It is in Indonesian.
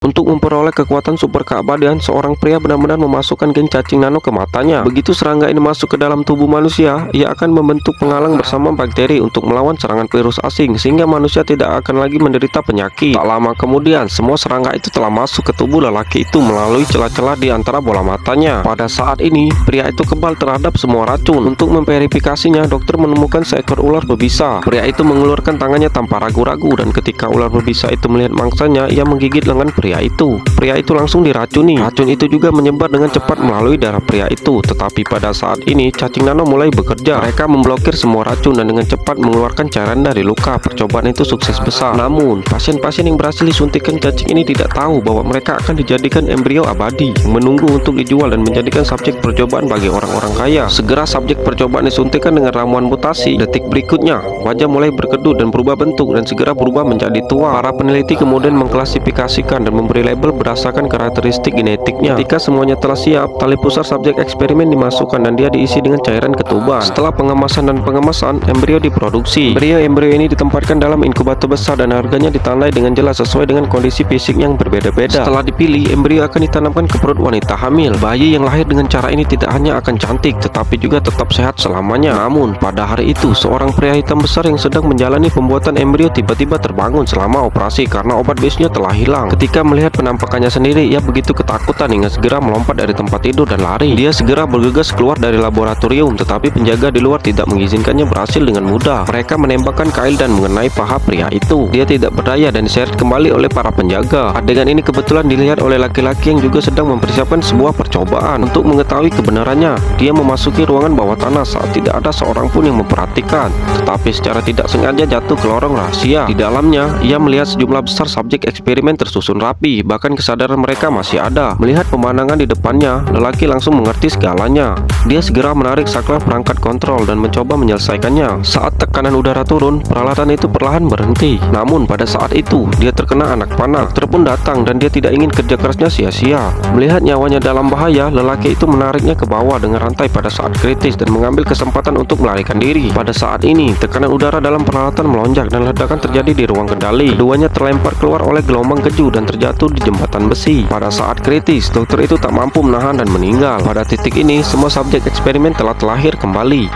Untuk memperoleh kekuatan super keabadian, seorang pria benar-benar memasukkan gen cacing nano ke matanya. Begitu serangga ini masuk ke dalam tubuh manusia, ia akan membentuk penghalang bersama bakteri untuk melawan serangan virus asing, sehingga manusia tidak akan lagi menderita penyakit. Tak lama kemudian, semua serangga itu telah masuk ke tubuh lelaki itu melalui celah-celah di antara bola matanya. Pada saat ini, pria itu kebal terhadap semua racun. Untuk memverifikasinya, dokter menemukan seekor ular berbisa. Pria itu mengeluarkan tangannya tanpa ragu-ragu, dan ketika ular berbisa itu melihat mangsanya, ia menggigit lengan pria itu. Pria itu langsung diracuni. Racun itu juga menyebar dengan cepat melalui darah pria itu. Tetapi pada saat ini cacing nano mulai bekerja. Mereka memblokir semua racun dan dengan cepat mengeluarkan cairan dari luka. Percobaan itu sukses besar. Namun, pasien-pasien yang berhasil disuntikkan cacing ini tidak tahu bahwa mereka akan dijadikan embrio abadi, menunggu untuk dijual dan menjadikan subjek percobaan bagi orang-orang kaya. Segera subjek percobaan disuntikkan dengan ramuan mutasi. Detik berikutnya, wajah mulai berkedut dan berubah bentuk dan segera berubah menjadi tua. Para peneliti kemudian mengklasifikasikan dan memberi label berdasarkan karakteristik genetiknya. Ketika semuanya telah siap, tali pusar subjek eksperimen dimasukkan dan dia diisi dengan cairan ketuban. Setelah pengemasan dan pengemasan, embrio diproduksi. Embrio ini ditempatkan dalam inkubator besar dan harganya ditandai dengan jelas sesuai dengan kondisi fisik yang berbeda-beda. Setelah dipilih, embrio akan ditanamkan ke perut wanita hamil. Bayi yang lahir dengan cara ini tidak hanya akan cantik, tetapi juga tetap sehat selamanya. Namun, pada hari itu, seorang pria hitam besar yang sedang menjalani pembuatan embrio tiba-tiba terbangun selama operasi karena obat biusnya telah hilang. Ketika melihat penampakannya sendiri, ia begitu ketakutan hingga segera melompat dari tempat tidur dan lari. Dia segera bergegas keluar dari laboratorium, tetapi penjaga di luar tidak mengizinkannya berhasil dengan mudah. Mereka menembakkan kail dan mengenai paha pria itu. Dia tidak berdaya dan diseret kembali oleh para penjaga. Adegan ini kebetulan dilihat oleh laki-laki yang juga sedang mempersiapkan sebuah percobaan. Untuk mengetahui kebenarannya, dia memasuki ruangan bawah tanah saat tidak ada seorang pun yang memperhatikan, tetapi secara tidak sengaja jatuh ke lorong rahasia. Di dalamnya, ia melihat sejumlah besar subjek eksperimen tersusun rapi, bahkan kesadaran mereka masih ada. Melihat pemandangan di depannya, lelaki langsung mengerti segalanya. Dia segera menarik saklar perangkat kontrol dan mencoba menyelesaikannya. Saat tekanan udara turun, peralatan itu perlahan berhenti. Namun pada saat itu, dia terkena anak panah. Dokter pun datang dan dia tidak ingin kerja kerasnya sia-sia. Melihat nyawanya dalam bahaya, lelaki itu menariknya ke bawah dengan rantai pada saat kritis dan mengambil kesempatan untuk melarikan diri. Pada saat ini, tekanan udara dalam peralatan melonjak dan ledakan terjadi di ruang kendali. Keduanya terlempar keluar oleh gelombang keju dan terjatuh di jembatan besi. Pada saat kritis, dokter itu tak mampu menahan dan meninggal. Pada titik ini, semua subjek eksperimen telah terlahir kembali.